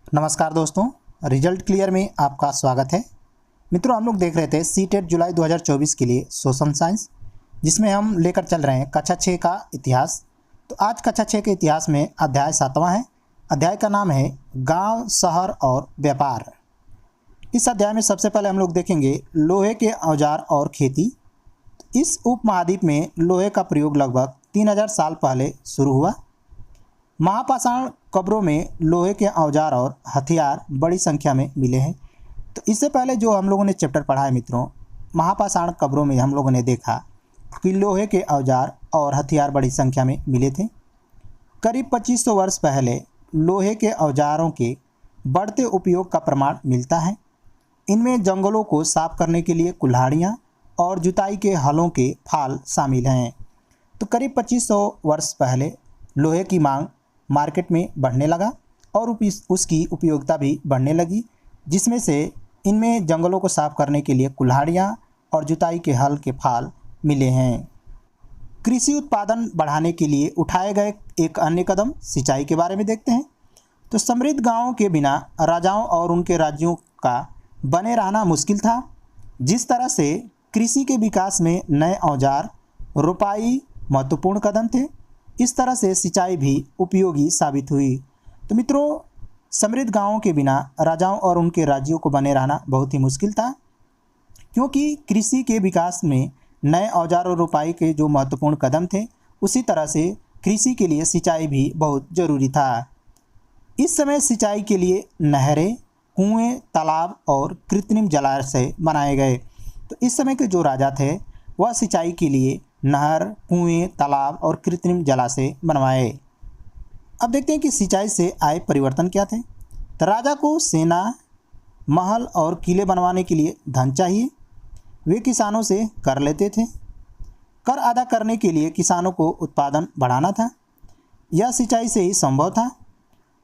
नमस्कार दोस्तों, result clear में आपका स्वागत है। मित्रों, हम लोग देख रहे थे सीटेट जुलाई 2024 के लिए सोशल साइंस, जिसमें हम लेकर चल रहे हैं कक्षा 6 का इतिहास। तो आज कक्षा 6 के इतिहास में अध्याय 7वां है। अध्याय का नाम है गांव, शहर और व्यापार। इस अध्याय में सबसे पहले हम लोग देखेंगे लोहे के औजार और खेती। इस उपमहाद्वीप में लोहे का प्रयोग लगभग 3000 साल पहले शुरू हुआ। महापाषाण कब्रों में लोहे के औजार और हथियार बड़ी संख्या में मिले हैं। तो इससे पहले जो हम लोगों ने चैप्टर पढ़ा है मित्रों, महापाषाण कब्रों में हम लोगों ने देखा कि लोहे के औजार और हथियार बड़ी संख्या में मिले थे। करीब 2500 वर्ष पहले लोहे के औजारों के बढ़ते उपयोग का प्रमाण मिलता है। इनमें जंगलों को साफ करने के लिए कुल्हाड़ियाँ और जुताई के हलों के फाल शामिल हैं। तो करीब 2500 वर्ष पहले लोहे की मांग मार्केट में बढ़ने लगा और उसकी उपयोगिता भी बढ़ने लगी, जिसमें से इनमें जंगलों को साफ करने के लिए कुल्हाड़ियाँ और जुताई के हल के फाल मिले हैं। कृषि उत्पादन बढ़ाने के लिए उठाए गए एक अन्य कदम सिंचाई के बारे में देखते हैं। तो समृद्ध गांवों के बिना राजाओं और उनके राज्यों का बने रहना मुश्किल था। जिस तरह से कृषि के विकास में नए औजार, रोपाई महत्वपूर्ण कदम थे, इस तरह से सिंचाई भी उपयोगी साबित हुई। तो मित्रों, समृद्ध गांवों के बिना राजाओं और उनके राज्यों को बने रहना बहुत ही मुश्किल था, क्योंकि कृषि के विकास में नए औजार और रोपाई के जो महत्वपूर्ण कदम थे, उसी तरह से कृषि के लिए सिंचाई भी बहुत ज़रूरी था। इस समय सिंचाई के लिए नहरें, कुएं, तालाब और कृत्रिम जलाशय बनाए गए। तो इस समय के जो राजा थे वह सिंचाई के लिए नहर, कुएं, तालाब और कृत्रिम जलाशय बनवाए। अब देखते हैं कि सिंचाई से आए परिवर्तन क्या थे। तो राजा को सेना, महल और किले बनवाने के लिए धन चाहिए। वे किसानों से कर लेते थे। कर अदा करने के लिए किसानों को उत्पादन बढ़ाना था। यह सिंचाई से ही संभव था।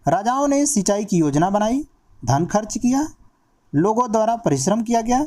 राजाओं ने सिंचाई की योजना बनाई, धन खर्च किया, लोगों द्वारा परिश्रम किया गया,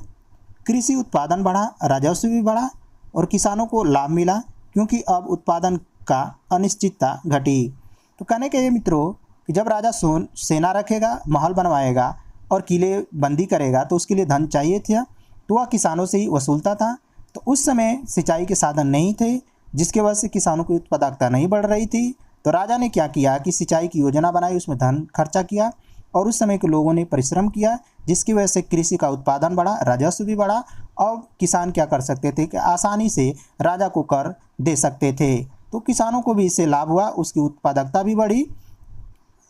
कृषि उत्पादन बढ़ा, राजस्व भी बढ़ा और किसानों को लाभ मिला, क्योंकि अब उत्पादन का अनिश्चितता घटी। तो कहने के ये मित्रों कि जब राजा सेना रखेगा, महल बनवाएगा और किले बंदी करेगा, तो उसके लिए धन चाहिए था, तो वह किसानों से ही वसूलता था। तो उस समय सिंचाई के साधन नहीं थे, जिसके वजह से किसानों की उत्पादकता नहीं बढ़ रही थी। तो राजा ने क्या किया कि सिंचाई की योजना बनाई, उसमें धन खर्चा किया और उस समय के लोगों ने परिश्रम किया, जिसकी वजह से कृषि का उत्पादन बढ़ा, राजस्व भी बढ़ा और किसान क्या कर सकते थे कि आसानी से राजा को कर दे सकते थे। तो किसानों को भी इससे लाभ हुआ, उसकी उत्पादकता भी बढ़ी।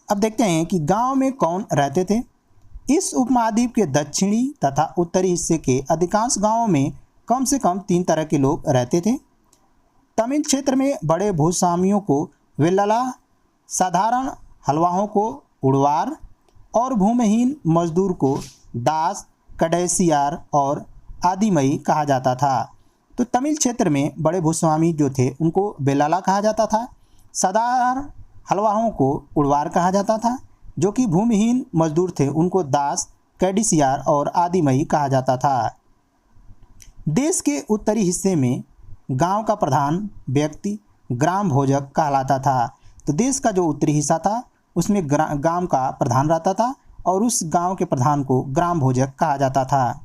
अब देखते हैं कि गांव में कौन रहते थे। इस उपमहाद्वीप के दक्षिणी तथा उत्तरी हिस्से के अधिकांश गांवों में कम से कम 3 तरह के लोग रहते थे। तमिल क्षेत्र में बड़े भूस्वामियों को वेल्लाला, साधारण हलवाहों को उड़वार और भूमिहीन मजदूर को दास, कडेसियार और आदिमई कहा जाता था। तो तमिल क्षेत्र में बड़े भूस्वामी जो थे उनको बेलाला कहा जाता था। साधारण हलवाहों को उड़वार कहा जाता था। जो कि भूमिहीन मजदूर थे उनको दास, कैडिसियार और आदिमई कहा जाता था। देश के उत्तरी हिस्से में गांव का प्रधान व्यक्ति ग्राम भोजक कहलाता था। तो देश का जो उत्तरी हिस्सा था उसमें गांव का प्रधान रहता था और उस गांव के प्रधान को ग्राम भोजक कहा जाता था।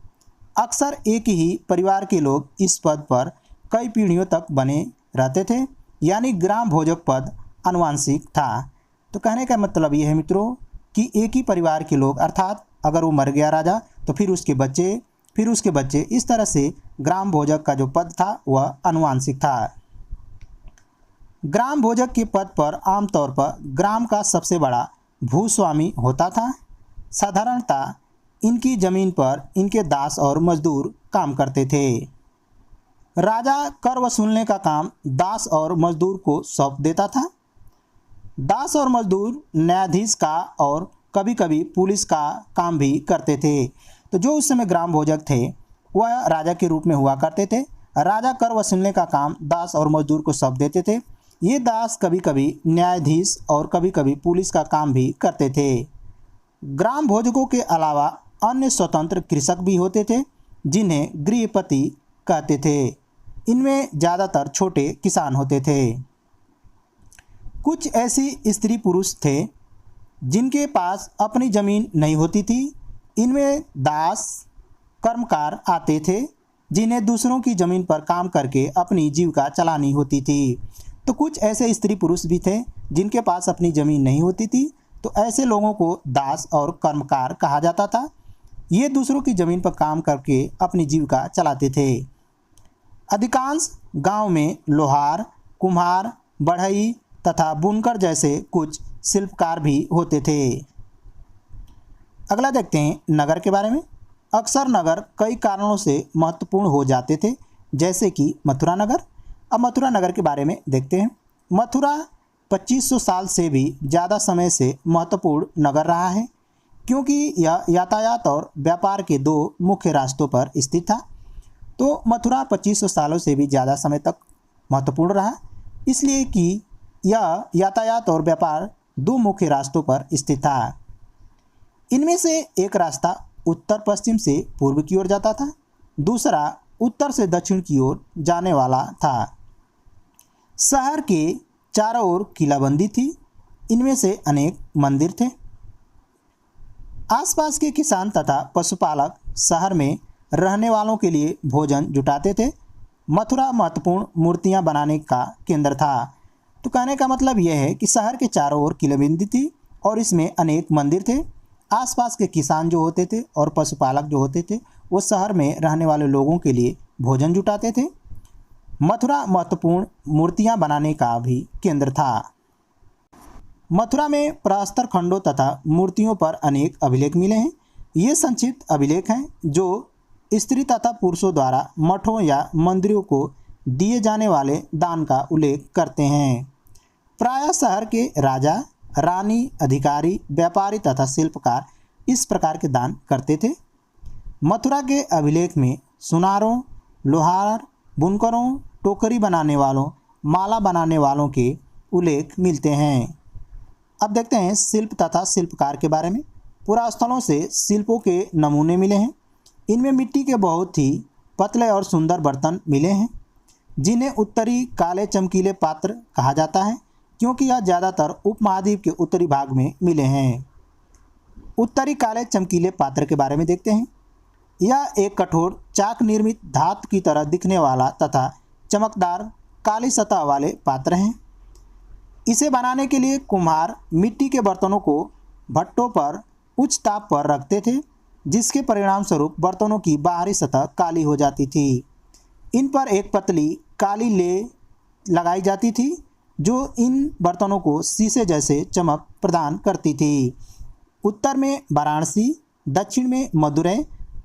अक्सर एक ही परिवार के लोग इस पद पर कई पीढ़ियों तक बने रहते थे, यानी ग्राम भोजक पद आनुवंशिक था। तो कहने का मतलब ये है मित्रों कि एक ही परिवार के लोग, अर्थात अगर वो मर गया राजा तो फिर उसके बच्चे, इस तरह से ग्राम भोजक का जो पद था वह आनुवंशिक था। ग्राम भोजक के पद पर आमतौर पर ग्राम का सबसे बड़ा भूस्वामी होता था। साधारणतः इनकी जमीन पर इनके दास और मजदूर काम करते थे। राजा कर वसूलने का काम दास और मजदूर को सौंप देता था। दास और मजदूर न्यायाधीश का और कभी कभी पुलिस का काम भी करते थे। तो जो उस समय ग्राम भोजक थे वह राजा के रूप में हुआ करते थे। राजा कर वसूलने का काम दास और मजदूर को सौंप देते थे। ये दास कभी कभी न्यायाधीश और कभी कभी पुलिस का काम भी करते थे। ग्राम भोजकों के अलावा अन्य स्वतंत्र कृषक भी होते थे, जिन्हें गृहपति कहते थे। इनमें ज़्यादातर छोटे किसान होते थे। कुछ ऐसी स्त्री पुरुष थे जिनके पास अपनी ज़मीन नहीं होती थी। इनमें दास कर्मकार आते थे जिन्हें दूसरों की ज़मीन पर काम करके अपनी जीविका चलानी होती थी। तो कुछ ऐसे स्त्री पुरुष भी थे जिनके पास अपनी ज़मीन नहीं होती थी, तो ऐसे लोगों को दास और कर्मकार कहा जाता था। ये दूसरों की ज़मीन पर काम करके अपनी जीविका चलाते थे। अधिकांश गांव में लोहार, कुम्हार, बढ़ई तथा बुनकर जैसे कुछ शिल्पकार भी होते थे। अगला देखते हैं नगर के बारे में। अक्सर नगर कई कारणों से महत्वपूर्ण हो जाते थे, जैसे कि मथुरा नगर। अब मथुरा नगर के बारे में देखते हैं। मथुरा 2500 साल से भी ज़्यादा समय से महत्वपूर्ण नगर रहा है, क्योंकि यह यातायात और व्यापार के दो मुख्य रास्तों पर स्थित था। तो मथुरा 2500 सालों से भी ज़्यादा समय तक महत्वपूर्ण रहा, इसलिए कि यह यातायात और व्यापार दो मुख्य रास्तों पर स्थित था। इनमें से एक रास्ता उत्तर पश्चिम से पूर्व की ओर जाता था, दूसरा उत्तर से दक्षिण की ओर जाने वाला था। शहर के चारों ओर किलाबंदी थी। इनमें से अनेक मंदिर थे। आसपास के किसान तथा पशुपालक शहर में रहने वालों के लिए भोजन जुटाते थे। मथुरा महत्वपूर्ण मूर्तियां बनाने का केंद्र था। तो कहने का मतलब यह है कि शहर के चारों ओर किलाबंदी थी और इसमें अनेक मंदिर थे। आसपास के किसान जो होते थे और पशुपालक जो होते थे वो शहर में रहने वाले लोगों के लिए भोजन जुटाते थे। मथुरा महत्वपूर्ण मूर्तियां बनाने का भी केंद्र था। मथुरा में प्रस्तर खंडों तथा मूर्तियों पर अनेक अभिलेख मिले हैं। ये संक्षिप्त अभिलेख हैं जो स्त्री तथा पुरुषों द्वारा मठों या मंदिरों को दिए जाने वाले दान का उल्लेख करते हैं। प्रायः शहर के राजा, रानी, अधिकारी, व्यापारी तथा शिल्पकार इस प्रकार के दान करते थे। मथुरा के अभिलेख में सुनारों, लोहार, बुनकरों, टोकरी बनाने वालों, माला बनाने वालों के उल्लेख मिलते हैं। अब देखते हैं शिल्प तथा शिल्पकार के बारे में। पुरास्थलों से शिल्पों के नमूने मिले हैं। इनमें मिट्टी के बहुत ही पतले और सुंदर बर्तन मिले हैं, जिन्हें उत्तरी काले चमकीले पात्र कहा जाता है, क्योंकि यह ज़्यादातर उपमहाद्वीप के उत्तरी भाग में मिले हैं। उत्तरी काले चमकीले पात्र के बारे में देखते हैं। यह एक कठोर चाक निर्मित धातु की तरह दिखने वाला तथा चमकदार काली सतह वाले पात्र हैं। इसे बनाने के लिए कुम्हार मिट्टी के बर्तनों को भट्टों पर उच्च ताप पर रखते थे, जिसके परिणाम स्वरूप बर्तनों की बाहरी सतह काली हो जाती थी। इन पर एक पतली काली ले लगाई जाती थी, जो इन बर्तनों को शीशे जैसे चमक प्रदान करती थी। उत्तर में वाराणसी, दक्षिण में मदुरै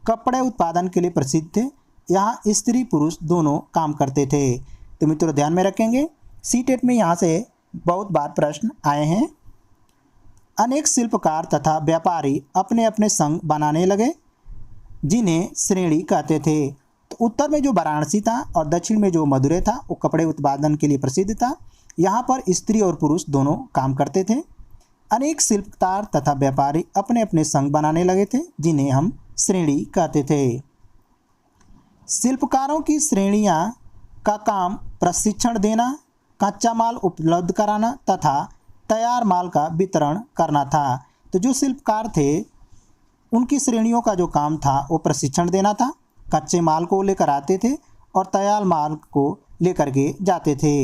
कपड़े उत्पादन के लिए प्रसिद्ध थे। यहाँ स्त्री पुरुष दोनों काम करते थे। तो मित्रों ध्यान में रखेंगे, सीटेट में यहाँ से बहुत बार प्रश्न आए हैं। अनेक शिल्पकार तथा व्यापारी अपने अपने संघ बनाने लगे, जिन्हें श्रेणी कहते थे। तो उत्तर में जो वाराणसी था और दक्षिण में जो मदुरै था वो कपड़े उत्पादन के लिए प्रसिद्ध था। यहाँ पर स्त्री और पुरुष दोनों काम करते थे। अनेक शिल्पकार तथा व्यापारी अपने अपने संघ बनाने लगे थे, जिन्हें हम श्रेणी कहते थे। शिल्पकारों की श्रेणियाँ का काम प्रशिक्षण देना, कच्चा माल उपलब्ध कराना तथा तैयार माल का वितरण करना था। तो जो शिल्पकार थे उनकी श्रेणियों का जो काम था वो प्रशिक्षण देना था, कच्चे माल को लेकर आते थे और तैयार माल को लेकर के जाते थे।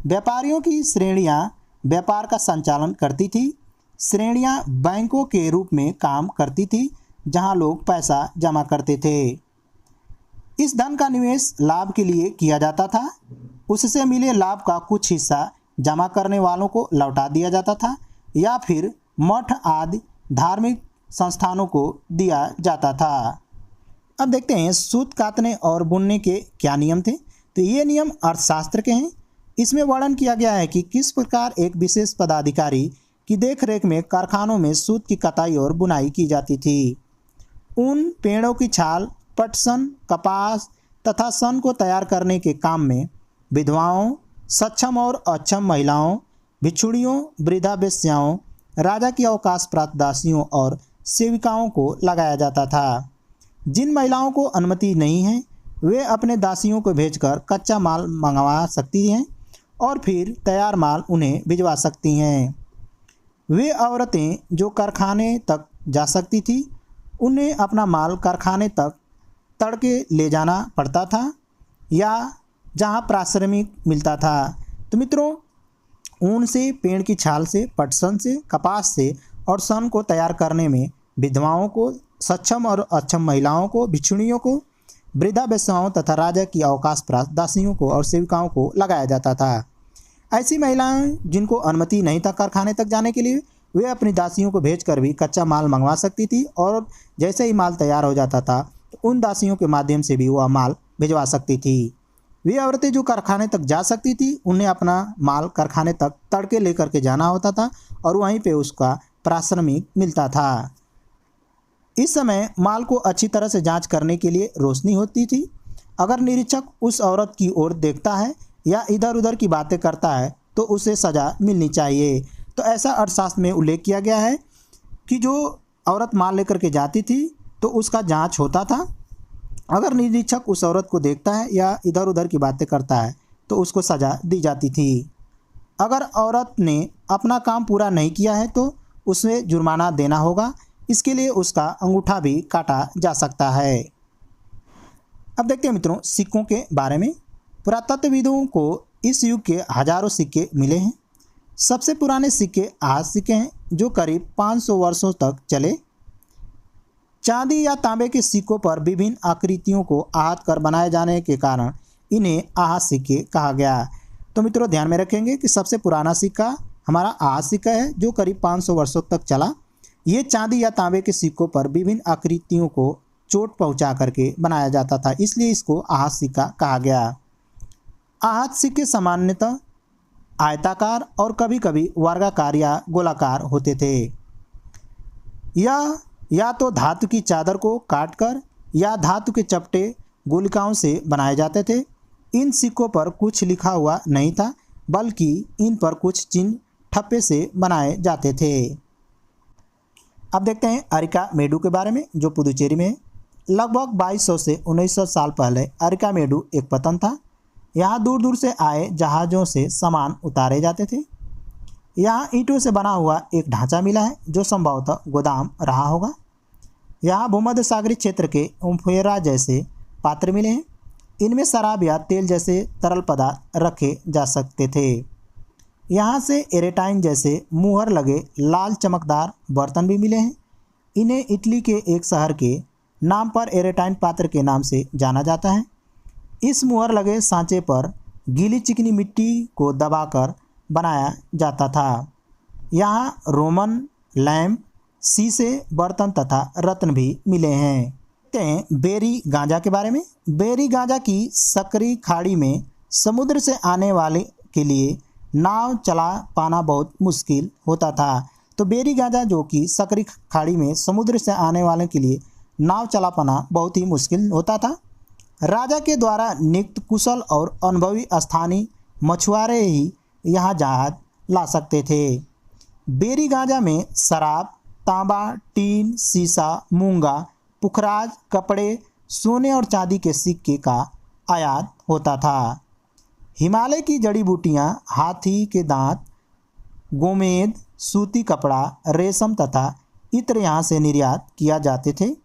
व्यापारियों की श्रेणियां व्यापार का संचालन करती थी। श्रेणियां बैंकों के रूप में काम करती थी, जहां लोग पैसा जमा करते थे। इस धन का निवेश लाभ के लिए किया जाता था। उससे मिले लाभ का कुछ हिस्सा जमा करने वालों को लौटा दिया जाता था या फिर मठ आदि धार्मिक संस्थानों को दिया जाता था। अब देखते हैं सूत कातने और बुनने के क्या नियम थे। तो ये नियम अर्थशास्त्र के हैं। इसमें वर्णन किया गया है कि किस प्रकार एक विशेष पदाधिकारी की देखरेख में कारखानों में सूत की कताई और बुनाई की जाती थी। ऊन, पेड़ों की छाल, पटसन, कपास तथा सन को तैयार करने के काम में विधवाओं, सक्षम और अक्षम महिलाओं, भिक्षुणियों, वृद्धा वेश्याओं, राजा की अवकाश प्राप्त दासियों और सेविकाओं को लगाया जाता था। जिन महिलाओं को अनुमति नहीं है वे अपने दासियों को भेजकर कच्चा माल मंगवा सकती हैं और फिर तैयार माल उन्हें भिजवा सकती हैं। वे औरतें जो कारखाने तक जा सकती थी उन्हें अपना माल कारखाने तक तड़के ले जाना पड़ता था या जहां पारिश्रमिक मिलता था। तो मित्रों, ऊन से, पेड़ की छाल से, पटसन से, कपास से और सन को तैयार करने में विधवाओं को, सक्षम और अक्षम महिलाओं को, भिक्षुणियों को, वृद्धा वेश्याओं तथा राजा की अवकाश प्राप्त दासियों को और सेविकाओं को लगाया जाता था। ऐसी महिलाएं जिनको अनुमति नहीं था कारखाने तक जाने के लिए, वे अपनी दासियों को भेजकर भी कच्चा माल मंगवा सकती थी और जैसे ही माल तैयार हो जाता था तो उन दासियों के माध्यम से भी वह माल भिजवा सकती थी। वे औरतें जो कारखाने तक जा सकती थी उन्हें अपना माल कारखाने तक तड़के लेकर के जाना होता था और वहीं पे उसका पारिश्रमिक मिलता था। इस समय माल को अच्छी तरह से जांच करने के लिए रोशनी होती थी। अगर निरीक्षक उस औरत की ओर देखता है या इधर उधर की बातें करता है तो उसे सज़ा मिलनी चाहिए। तो ऐसा अर्थशास्त्र में उल्लेख किया गया है कि जो औरत माल लेकर के जाती थी तो उसका जांच होता था। अगर निरीक्षक उस औरत को देखता है या इधर उधर की बातें करता है तो उसको सज़ा दी जाती थी। अगर औरत ने अपना काम पूरा नहीं किया है तो उसे जुर्माना देना होगा। इसके लिए उसका अंगूठा भी काटा जा सकता है। अब देखते हैं मित्रों सिक्कों के बारे में। पुरातत्वविदों को इस युग के हजारों सिक्के मिले हैं। सबसे पुराने सिक्के आहत सिक्के हैं जो करीब 500 वर्षों तक चले। चांदी या तांबे के सिक्कों पर विभिन्न आकृतियों को आहत कर बनाए जाने के कारण इन्हें आहत सिक्के कहा गया। तो मित्रों ध्यान में रखेंगे कि सबसे पुराना सिक्का हमारा आहत सिक्का है जो करीब 500 वर्षों तक चला। ये चांदी या तांबे के सिक्कों पर विभिन्न आकृतियों को चोट पहुंचा करके बनाया जाता था, इसलिए इसको आहत सिक्का कहा गया। आहत सिक्के सामान्यतः आयताकार और कभी कभी वर्गाकार या गोलाकार होते थे। यह या तो धातु की चादर को काटकर या धातु के चपटे गोलिकाओं से बनाए जाते थे। इन सिक्कों पर कुछ लिखा हुआ नहीं था बल्कि इन पर कुछ चिन्ह ठप्पे से बनाए जाते थे। अब देखते हैं अरिकामेडु के बारे में जो पुदुचेरी में है। लगभग 2200 से 1900 साल पहले अरिकामेडु एक पतन था। यहाँ दूर दूर से आए जहाज़ों से सामान उतारे जाते थे। यहाँ ईंटों से बना हुआ एक ढांचा मिला है जो संभवतः गोदाम रहा होगा। यहाँ भूमध्य सागरीय क्षेत्र के उम्फेरा जैसे पात्र मिले हैं। इनमें शराब या तेल जैसे तरल पदार्थ रखे जा सकते थे। यहाँ से एरेटाइन जैसे मुहर लगे लाल चमकदार बर्तन भी मिले हैं। इन्हें इटली के एक शहर के नाम पर एरेटाइन पात्र के नाम से जाना जाता है। इस मुहर लगे सांचे पर गीली चिकनी मिट्टी को दबाकर बनाया जाता था। यहाँ रोमन लैंप, शीशे, बर्तन तथा रत्न भी मिले हैं। देखते हैं बेरी गांजा के बारे में। बेरी गांजा की सकरी खाड़ी में समुद्र से आने वाले के लिए नाव चला पाना बहुत मुश्किल होता था। तो बेरी गांजा जो कि सकरी खाड़ी में समुद्र से आने वाले के लिए नाव चला पाना बहुत ही मुश्किल होता था। राजा के द्वारा नियुक्त कुशल और अनुभवी स्थानीय मछुआरे ही यहाँ जहाज ला सकते थे। बेरी गांजा में शराब, तांबा, टीन, शीशा, मूंगा, पुखराज, कपड़े, सोने और चांदी के सिक्के का आयात होता था। हिमालय की जड़ी बूटियाँ, हाथी के दांत, गोमेद, सूती कपड़ा, रेशम तथा इत्र यहाँ से निर्यात किया जाते थे।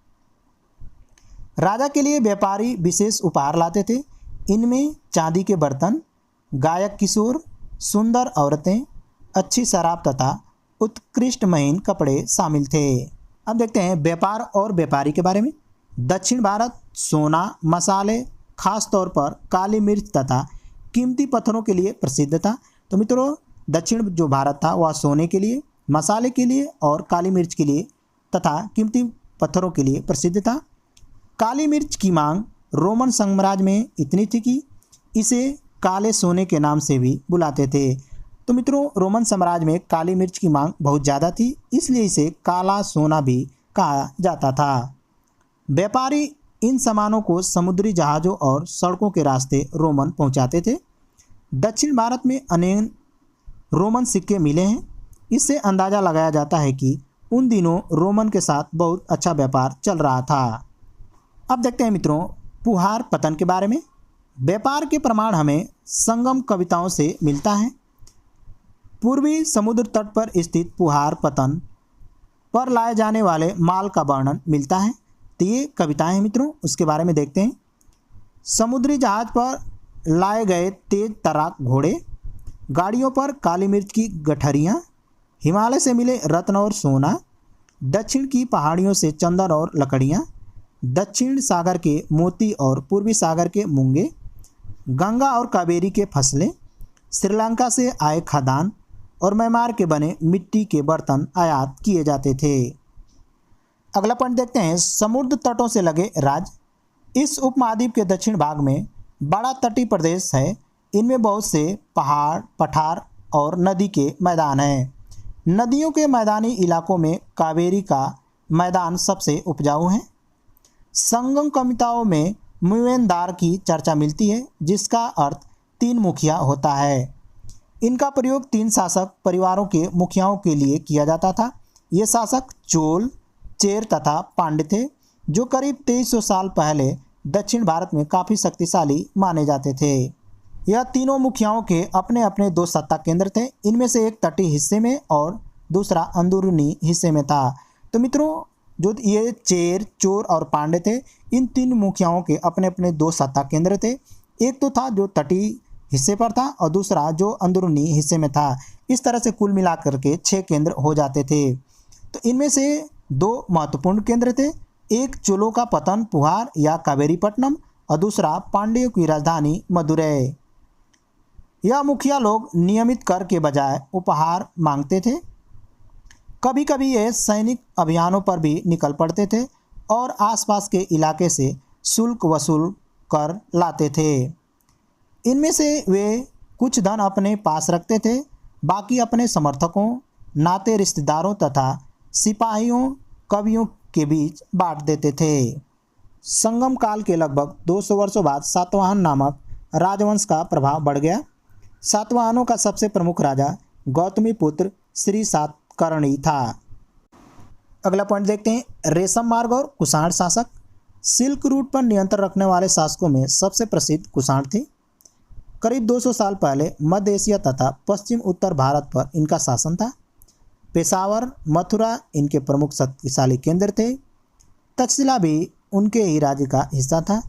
राजा के लिए व्यापारी विशेष उपहार लाते थे। इनमें चांदी के बर्तन, गायक किशोर, सुंदर औरतें, अच्छी शराब तथा उत्कृष्ट महीन कपड़े शामिल थे। अब देखते हैं व्यापार और व्यापारी के बारे में। दक्षिण भारत सोना, मसाले, खास तौर पर काली मिर्च तथा कीमती पत्थरों के लिए प्रसिद्ध था। तो मित्रों दक्षिण जो भारत था वह सोने के लिए, मसाले के लिए और काली मिर्च के लिए तथा कीमती पत्थरों के लिए प्रसिद्ध था। काली मिर्च की मांग रोमन साम्राज्य में इतनी थी कि इसे काले सोने के नाम से भी बुलाते थे। तो मित्रों रोमन साम्राज्य में काली मिर्च की मांग बहुत ज़्यादा थी, इसलिए इसे काला सोना भी कहा जाता था। व्यापारी इन सामानों को समुद्री जहाज़ों और सड़कों के रास्ते रोमन पहुंचाते थे। दक्षिण भारत में अनेक रोमन सिक्के मिले हैं। इससे अंदाज़ा लगाया जाता है कि उन दिनों रोमन के साथ बहुत अच्छा व्यापार चल रहा था। अब देखते हैं मित्रों पुहार पतन के बारे में। व्यापार के प्रमाण हमें संगम कविताओं से मिलता है। पूर्वी समुद्र तट पर स्थित पुहार पतन पर लाए जाने वाले माल का वर्णन मिलता है। तो ये कविताएं हैं मित्रों, उसके बारे में देखते हैं। समुद्री जहाज पर लाए गए तेज तर्राक घोड़े, गाड़ियों पर काली मिर्च की गठरियाँ, हिमालय से मिले रत्न और सोना, दक्षिण की पहाड़ियों से चंदन और लकड़ियाँ, दक्षिण सागर के मोती और पूर्वी सागर के मूंगे, गंगा और कावेरी के फसलें, श्रीलंका से आए खाद्यान्न और म्यांमार के बने मिट्टी के बर्तन आयात किए जाते थे। अगला पॉइंट देखते हैं, समुद्र तटों से लगे राज्य। इस उपमहाद्वीप के दक्षिण भाग में बड़ा तटीय प्रदेश है। इनमें बहुत से पहाड़, पठार और नदी के मैदान हैं। नदियों के मैदानी इलाकों में कावेरी का मैदान सबसे उपजाऊ है। संगम कविताओं में मुवेनदार की चर्चा मिलती है, जिसका अर्थ तीन मुखिया होता है। इनका प्रयोग तीन शासक परिवारों के मुखियाओं के लिए किया जाता था। ये शासक चोल, चेर तथा पांड्य थे, जो करीब 2300 साल पहले दक्षिण भारत में काफ़ी शक्तिशाली माने जाते थे। यह तीनों मुखियाओं के अपने अपने दो सत्ता केंद्र थे। इनमें से एक तटीय हिस्से में और दूसरा अंदरूनी हिस्से में था। तो मित्रों, जो ये चेर, चोर और पांड्य थे, इन तीन मुखियाओं के अपने अपने दो सत्ता केंद्र थे। एक तो था जो तटीय हिस्से पर था और दूसरा जो अंदरूनी हिस्से में था। इस तरह से कुल मिलाकर के 6 केंद्र हो जाते थे। तो इनमें से 2 महत्वपूर्ण केंद्र थे। एक चोलों का पतन पुहार या कावेरीपट्टनम और दूसरा पांड्यों की राजधानी मदुरै। यह मुखिया लोग नियमित कर के बजाय उपहार मांगते थे। कभी कभी ये सैनिक अभियानों पर भी निकल पड़ते थे और आसपास के इलाके से शुल्क वसूल कर लाते थे। इनमें से वे कुछ धन अपने पास रखते थे, बाकी अपने समर्थकों, नाते रिश्तेदारों तथा सिपाहियों, कवियों के बीच बांट देते थे। संगम काल के लगभग 200 वर्षों बाद सातवाहन नामक राजवंश का प्रभाव बढ़ गया। सातवाहनों का सबसे प्रमुख राजा गौतमी पुत्र श्री सातकर्णी था। अगला पॉइंट देखते हैं, रेशम मार्ग और कुषाण शासक। सिल्क रूट पर नियंत्रण रखने वाले शासकों में सबसे प्रसिद्ध कुषाण थे। करीब 200 साल पहले मध्य एशिया तथा पश्चिम उत्तर भारत पर इनका शासन था। पेशावर, मथुरा इनके प्रमुख शक्तिशाली केंद्र थे। तक्षशिला भी उनके ही राज्य का हिस्सा था।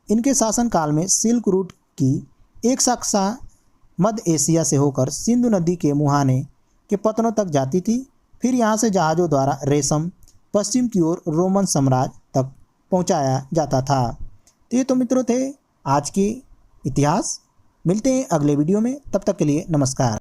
इनके शासनकाल में सिल्क रूट की एक शाखा मध्य एशिया से होकर सिंधु नदी के मुहाने के पत्तनों तक जाती थी। फिर यहाँ से जहाज़ों द्वारा रेशम पश्चिम की ओर रोमन साम्राज्य तक पहुँचाया जाता था। तो ये तो मित्रों थे आज के इतिहास। मिलते हैं अगले वीडियो में, तब तक के लिए नमस्कार।